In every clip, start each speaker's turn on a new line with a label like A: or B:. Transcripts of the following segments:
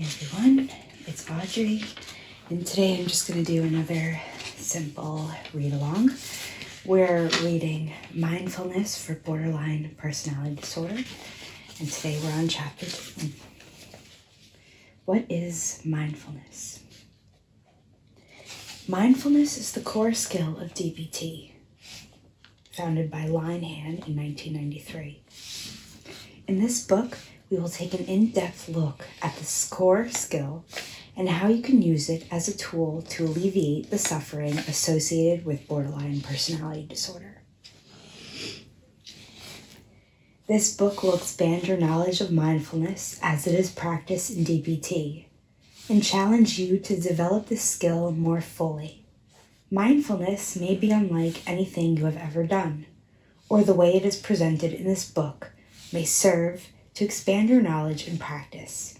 A: Hey everyone, it's Audrey, and today I'm just going to do another simple read-along. We're reading Mindfulness for Borderline Personality Disorder, and today we're on Chapter 2. What is mindfulness? Mindfulness is the core skill of DBT, founded by Linehan in 1993. In this book, we will take an in-depth look at this core skill and how you can use it as a tool to alleviate the suffering associated with borderline personality disorder. This book will expand your knowledge of mindfulness as it is practiced in DBT and challenge you to develop this skill more fully. Mindfulness may be unlike anything you have ever done, or the way it is presented in this book may serve to expand your knowledge and practice.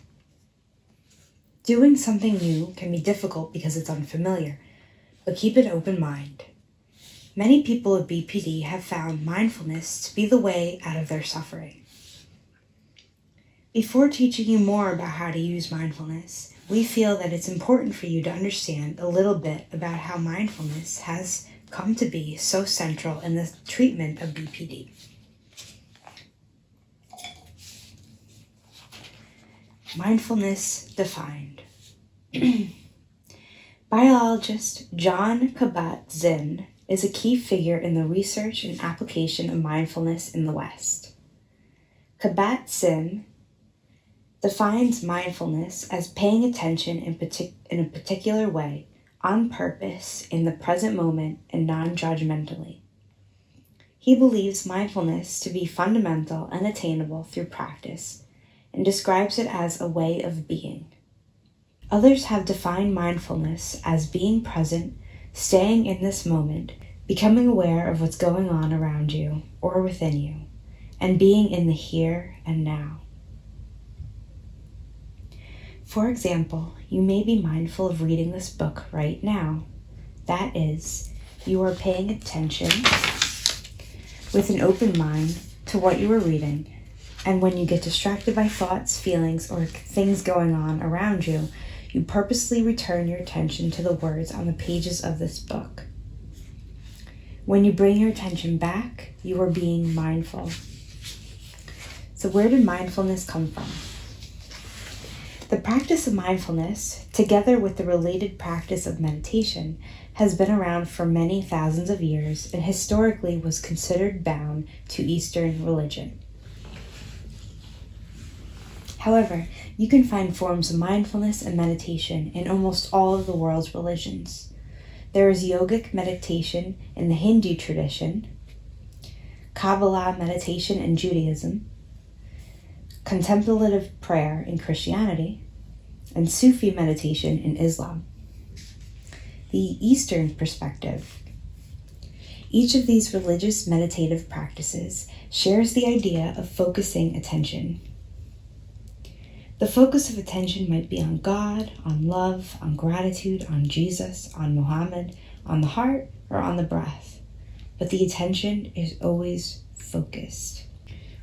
A: Doing something new can be difficult because it's unfamiliar, but keep an open mind. Many people with BPD have found mindfulness to be the way out of their suffering. Before teaching you more about how to use mindfulness, we feel that it's important for you to understand a little bit about how mindfulness has come to be so central in the treatment of BPD. Mindfulness defined. Biologist Jon Kabat-Zinn is a key figure in the research and application of mindfulness in the West. Kabat-Zinn defines mindfulness as paying attention in a particular way, on purpose, in the present moment, and non-judgmentally. He believes mindfulness to be fundamental and attainable through practice, and describes it as a way of being. Others have defined mindfulness as being present, staying in this moment, becoming aware of what's going on around you or within you, and being in the here and now. For example, you may be mindful of reading this book right now. That is, you are paying attention with an open mind to what you are reading. And when you get distracted by thoughts, feelings, or things going on around you, you purposely return your attention to the words on the pages of this book. When you bring your attention back, you are being mindful. So where did mindfulness come from? The practice of mindfulness, together with the related practice of meditation, has been around for many thousands of years and historically was considered bound to Eastern religion. However, you can find forms of mindfulness and meditation in almost all of the world's religions. There is yogic meditation in the Hindu tradition, Kabbalah meditation in Judaism, contemplative prayer in Christianity, and Sufi meditation in Islam. The Eastern perspective. Each of these religious meditative practices shares the idea of focusing attention. The focus of attention might be on God, on love, on gratitude, on Jesus, on Muhammad, on the heart, or on the breath. But the attention is always focused.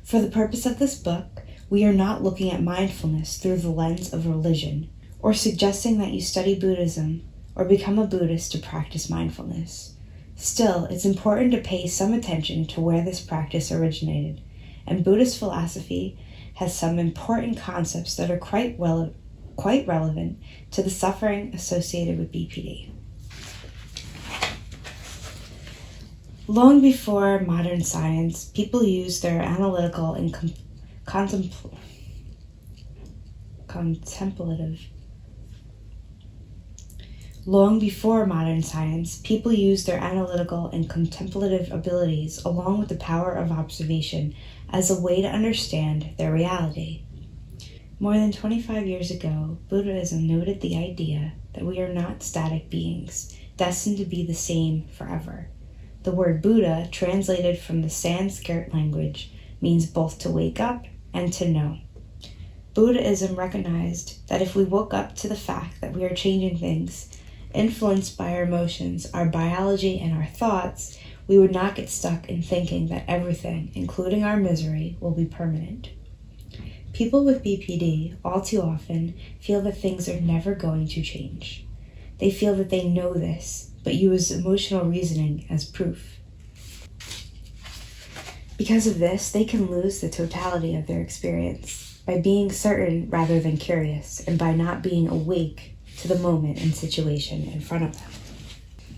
A: For the purpose of this book, we are not looking at mindfulness through the lens of religion, or suggesting that you study Buddhism or become a Buddhist to practice mindfulness. Still, it's important to pay some attention to where this practice originated, and Buddhist philosophy has some important concepts that are quite relevant to the suffering associated with BPD. Long before modern science, people used their analytical and contemplative. Long before modern science, people used their analytical and contemplative abilities along with the power of observation as a way to understand their reality. More than 25 years ago, Buddhism noted the idea that we are not static beings, destined to be the same forever. The word Buddha, translated from the Sanskrit language, means both to wake up and to know. Buddhism recognized that if we woke up to the fact that we are changing things, influenced by our emotions, our biology, and our thoughts, we would not get stuck in thinking that everything, including our misery, will be permanent. People with BPD, all too often, feel that things are never going to change. They feel that they know this, but use emotional reasoning as proof. Because of this, they can lose the totality of their experience by being certain rather than curious, and by not being awake to the moment and situation in front of them.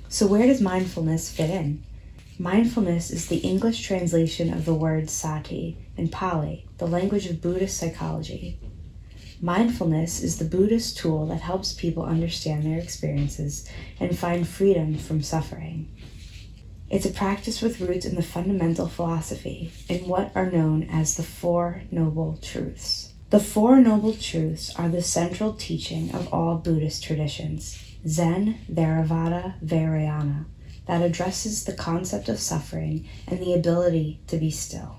A: So where does mindfulness fit in? Mindfulness is the English translation of the word sati in Pali, the language of Buddhist psychology. Mindfulness is the Buddhist tool that helps people understand their experiences and find freedom from suffering. It's a practice with roots in the fundamental philosophy in what are known as the Four Noble Truths. The Four Noble Truths are the central teaching of all Buddhist traditions, Zen, Theravada, Vajrayana, that addresses the concept of suffering and the ability to be still.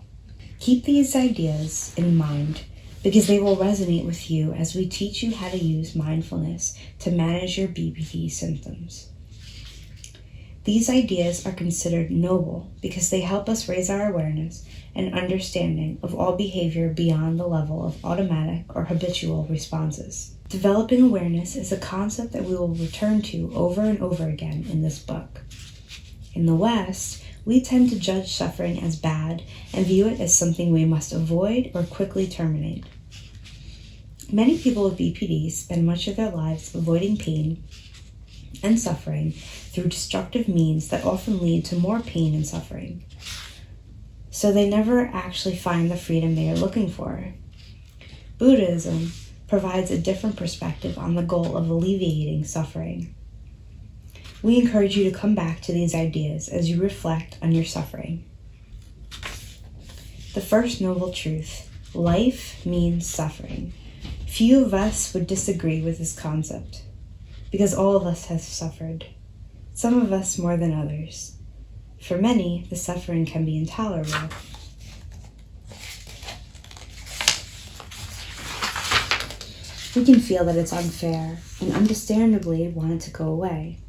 A: Keep these ideas in mind because they will resonate with you as we teach you how to use mindfulness to manage your BPD symptoms. These ideas are considered noble because they help us raise our awareness and understanding of all behavior beyond the level of automatic or habitual responses. Developing awareness is a concept that we will return to over and over again in this book. In the West, we tend to judge suffering as bad and view it as something we must avoid or quickly terminate. Many people with BPD spend much of their lives avoiding pain and suffering through destructive means that often lead to more pain and suffering. So they never actually find the freedom they are looking for. Buddhism provides a different perspective on the goal of alleviating suffering. We encourage you to come back to these ideas as you reflect on your suffering. The first noble truth: life means suffering. Few of us would disagree with this concept, because all of us have suffered, some of us more than others. For many, the suffering can be intolerable. We can feel that it's unfair and understandably want it to go away.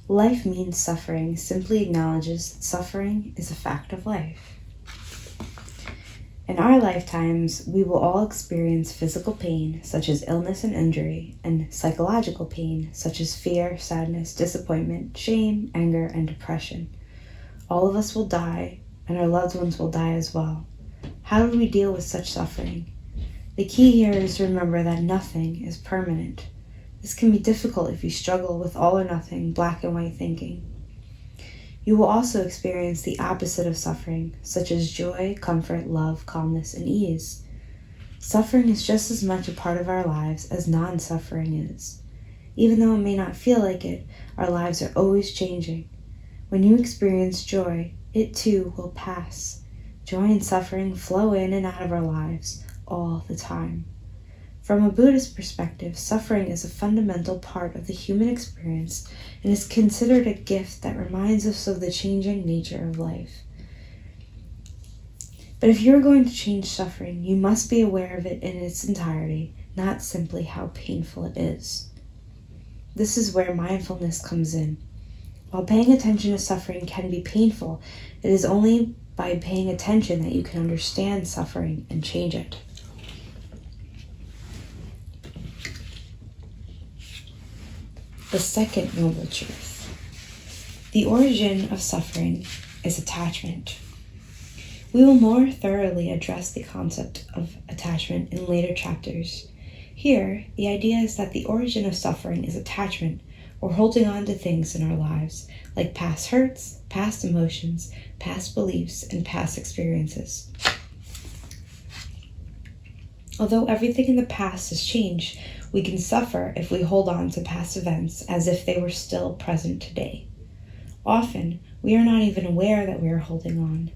A: Life means suffering simply acknowledges that suffering is a fact of life. In our lifetimes, we will all experience physical pain, such as illness and injury, and psychological pain, such as fear, sadness, disappointment, shame, anger, and depression. All of us will die, and our loved ones will die as well. How do we deal with such suffering? The key here is to remember that nothing is permanent. This can be difficult if you struggle with all or nothing, black and white thinking. You will also experience the opposite of suffering, such as joy, comfort, love, calmness, and ease. Suffering is just as much a part of our lives as non-suffering is. Even though it may not feel like it, our lives are always changing. When you experience joy, it too will pass. Joy and suffering flow in and out of our lives all the time. From a Buddhist perspective, suffering is a fundamental part of the human experience and is considered a gift that reminds us of the changing nature of life. But if you're going to change suffering, you must be aware of it in its entirety, not simply how painful it is. This is where mindfulness comes in. While paying attention to suffering can be painful, it is only by paying attention that you can understand suffering and change it. The second noble truth: the origin of suffering is attachment. We will more thoroughly address the concept of attachment in later chapters. Here, the idea is that the origin of suffering is attachment, or holding on to things in our lives, like past hurts, past emotions, past beliefs, and past experiences. Although everything in the past has changed, we can suffer if we hold on to past events as if they were still present today. Often, we are not even aware that we are holding on.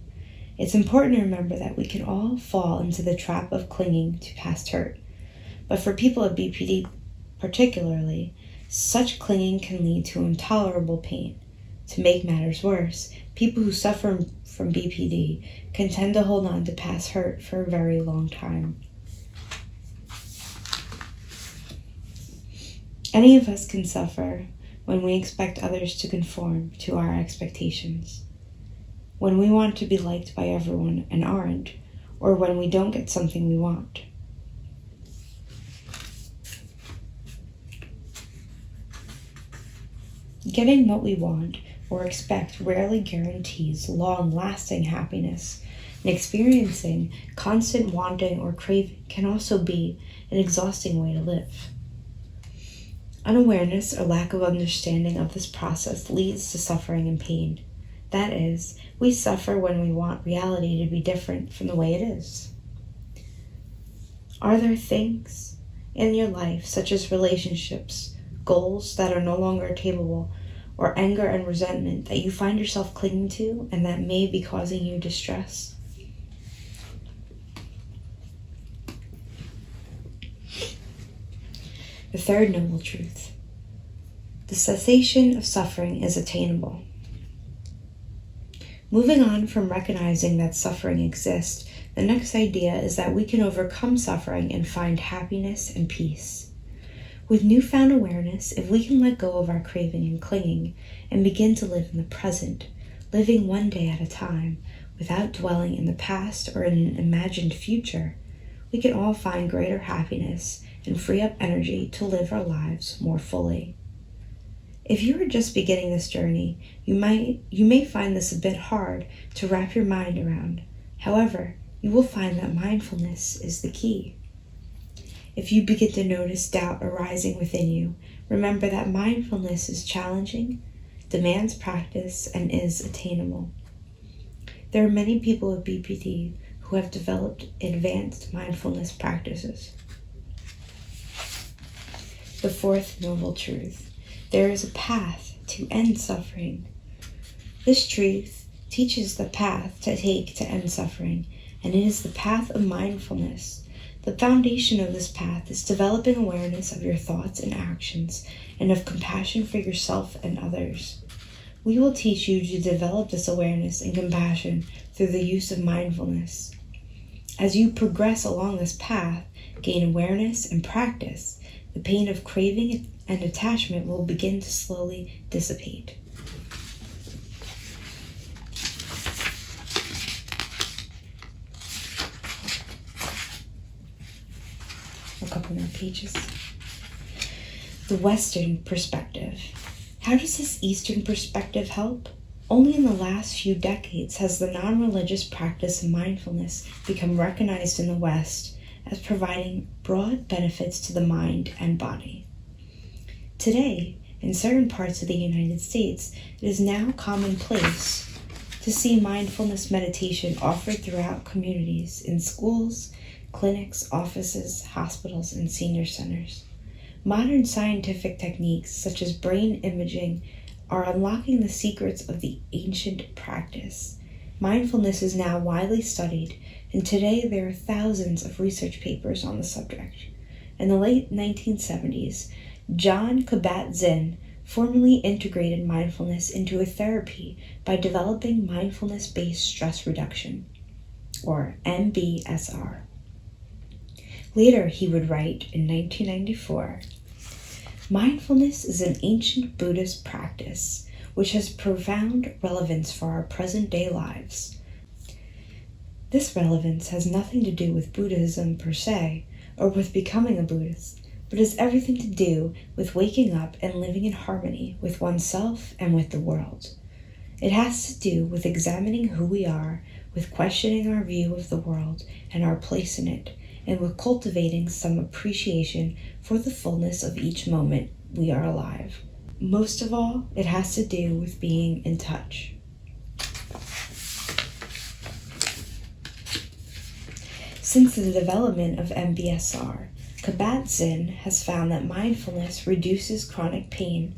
A: It's important to remember that we can all fall into the trap of clinging to past hurt. But for people with BPD particularly, such clinging can lead to intolerable pain. To make matters worse, people who suffer from BPD can tend to hold on to past hurt for a very long time. Any of us can suffer when we expect others to conform to our expectations, when we want to be liked by everyone and aren't, or when we don't get something we want. Getting what we want or expect rarely guarantees long-lasting happiness, and experiencing constant wanting or craving can also be an exhausting way to live. Unawareness or lack of understanding of this process leads to suffering and pain. That is, we suffer when we want reality to be different from the way it is. Are there things in your life, such as relationships, goals that are no longer attainable, or anger and resentment that you find yourself clinging to and that may be causing you distress? The third noble truth: the cessation of suffering is attainable. Moving on from recognizing that suffering exists, the next idea is that we can overcome suffering and find happiness and peace. With newfound awareness, if we can let go of our craving and clinging and begin to live in the present, living one day at a time, without dwelling in the past or in an imagined future, we can all find greater happiness and free up energy to live our lives more fully. If you are just beginning this journey, you may find this a bit hard to wrap your mind around. However, you will find that mindfulness is the key. If you begin to notice doubt arising within you, remember that mindfulness is challenging, demands practice, and is attainable. There are many people with BPD who have developed advanced mindfulness practices. The fourth noble truth: there is a path to end suffering. This truth teaches the path to take to end suffering, and it is the path of mindfulness. The foundation of this path is developing awareness of your thoughts and actions, and of compassion for yourself and others. We will teach you to develop this awareness and compassion through the use of mindfulness. As you progress along this path, gain awareness and practice, the pain of craving and attachment will begin to slowly dissipate. A couple more pages. The Western perspective. How does this Eastern perspective help? Only in the last few decades has the non-religious practice of mindfulness become recognized in the West as providing broad benefits to the mind and body. Today, in certain parts of the United States, it is now commonplace to see mindfulness meditation offered throughout communities in schools, clinics, offices, hospitals, and senior centers. Modern scientific techniques such as brain imaging are unlocking the secrets of the ancient practice. Mindfulness is now widely studied, and today there are thousands of research papers on the subject. In the late 1970s, John Kabat-Zinn formally integrated mindfulness into a therapy by developing mindfulness-based stress reduction, or MBSR. Later, he would write in 1994, "Mindfulness is an ancient Buddhist practice which has profound relevance for our present-day lives. This relevance has nothing to do with Buddhism per se, or with becoming a Buddhist, but has everything to do with waking up and living in harmony with oneself and with the world. It has to do with examining who we are, with questioning our view of the world and our place in it, and with cultivating some appreciation for the fullness of each moment we are alive. Most of all, it has to do with being in touch." Since the development of MBSR, Kabat-Zinn has found that mindfulness reduces chronic pain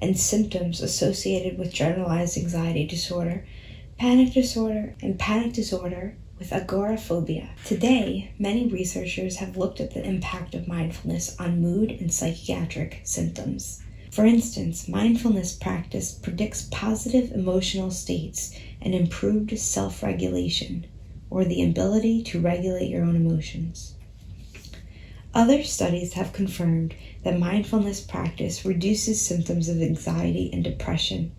A: and symptoms associated with generalized anxiety disorder, panic disorder, and panic disorder with agoraphobia. Today, many researchers have looked at the impact of mindfulness on mood and psychiatric symptoms. For instance, mindfulness practice predicts positive emotional states and improved self-regulation, or the ability to regulate your own emotions. Other studies have confirmed that mindfulness practice reduces symptoms of anxiety and depression,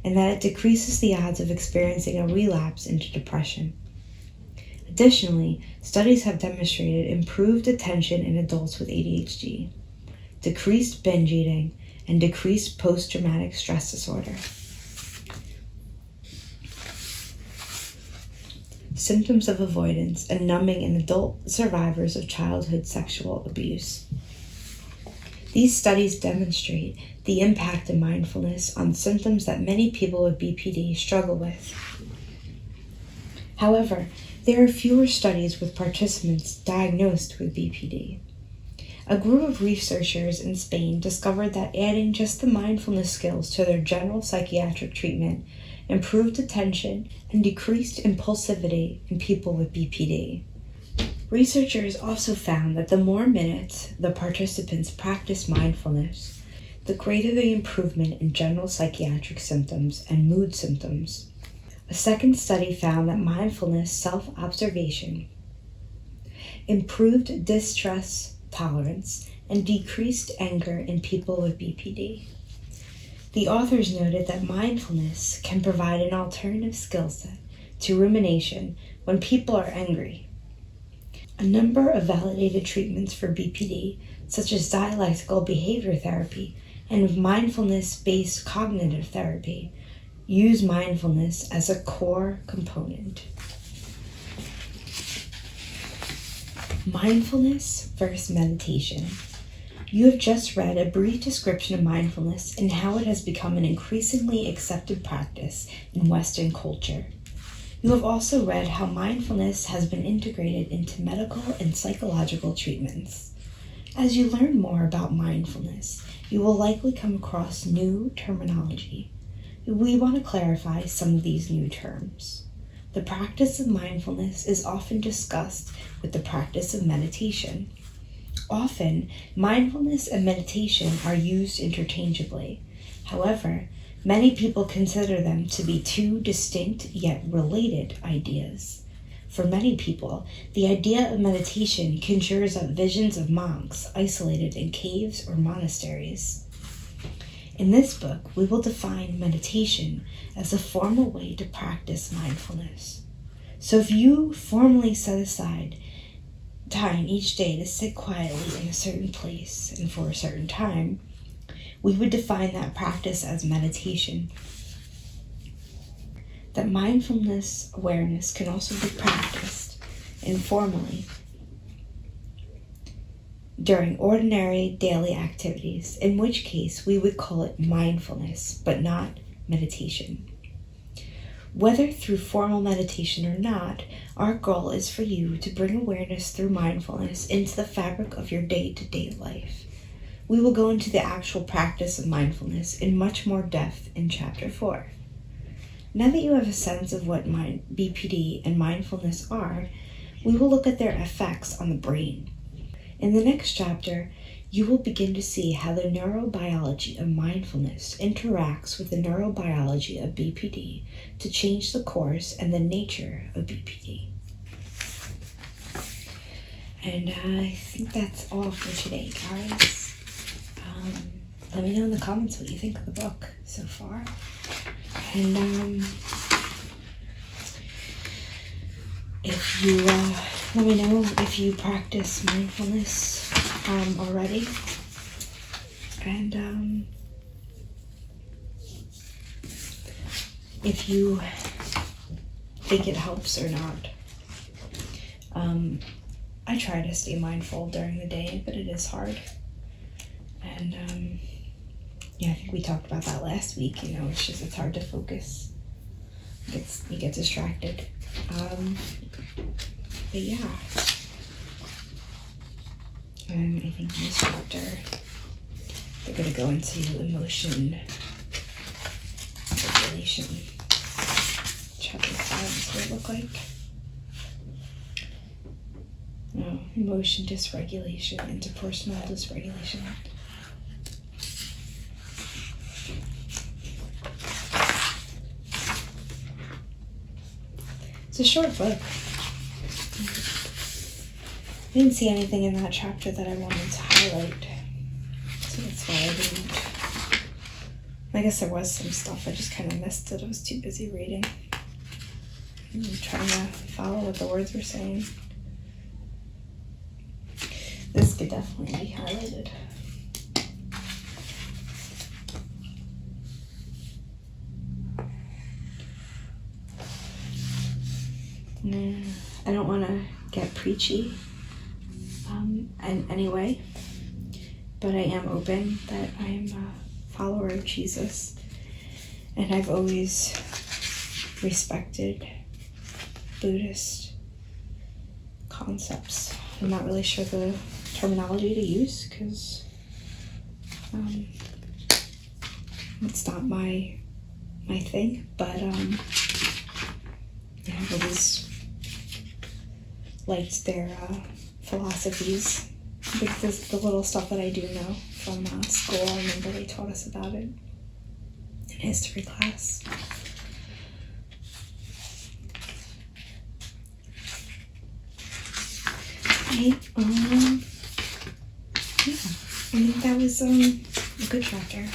A: and that it decreases the odds of experiencing a relapse into depression. Additionally, studies have demonstrated improved attention in adults with ADHD, decreased binge eating, and decreased post-traumatic stress disorder. Symptoms of avoidance and numbing in adult survivors of childhood sexual abuse. These studies demonstrate the impact of mindfulness on symptoms that many people with BPD struggle with. However, there are fewer studies with participants diagnosed with BPD. A group of researchers in Spain discovered that adding just the mindfulness skills to their general psychiatric treatment improved attention and decreased impulsivity in people with BPD. Researchers also found that the more minutes the participants practiced mindfulness, the greater the improvement in general psychiatric symptoms and mood symptoms. A second study found that mindfulness self-observation improved distress tolerance and decreased anger in people with BPD. The authors noted that mindfulness can provide an alternative skill set to rumination when people are angry. A number of validated treatments for BPD, such as dialectical behavior therapy and mindfulness-based cognitive therapy, use mindfulness as a core component. Mindfulness versus meditation. You have just read a brief description of mindfulness and how it has become an increasingly accepted practice in Western culture. You have also read how mindfulness has been integrated into medical and psychological treatments. As you learn more about mindfulness, you will likely come across new terminology. We want to clarify some of these new terms. The practice of mindfulness is often discussed with the practice of meditation. Often, mindfulness and meditation are used interchangeably. However, many people consider them to be two distinct yet related ideas. For many people, the idea of meditation conjures up visions of monks isolated in caves or monasteries. In this book, we will define meditation as a formal way to practice mindfulness. So if you formally set aside time each day to sit quietly in a certain place and for a certain time, we would define that practice as meditation. That mindfulness awareness can also be practiced informally during ordinary daily activities, in which case we would call it mindfulness, but not meditation. Whether through formal meditation or not, our goal is for you to bring awareness through mindfulness into the fabric of your day-to-day life. We will go into the actual practice of mindfulness in much more depth in Chapter 4. Now that you have a sense of what BPD and mindfulness are, we will look at their effects on the brain. In the next chapter, you will begin to see how the neurobiology of mindfulness interacts with the neurobiology of BPD to change the course and the nature of BPD. And I think that's all for today, guys. Let me know in the comments what you think of the book so far. And if you let me know if you practice mindfulness already, and if you think it helps or not. I try to stay mindful during the day, but it is hard. And yeah, I think we talked about that last week. You know, it's hard to focus. You get distracted. But yeah. And I think in this chapter, they're going to go into emotion regulation. Chapter 5 is what it look like. No, emotion dysregulation, interpersonal dysregulation. It's a short book. I didn't see anything in that chapter that I wanted to highlight, so that's why I didn't. I guess there was some stuff, I just kind of missed it. I was too busy reading and trying to follow what the words were saying. This could definitely be highlighted. I don't want to get preachy in any way, but I am open that I am a follower of Jesus, and I've always respected Buddhist concepts. I'm not really sure the terminology to use because it's not my thing, but I've always liked their philosophies, the little stuff that I do know from school. I remember they taught us about it in history class. Yeah, I think that was a good chapter.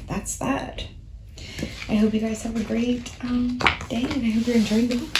A: That's that. I hope you guys have a great day, and I hope you're enjoying the book.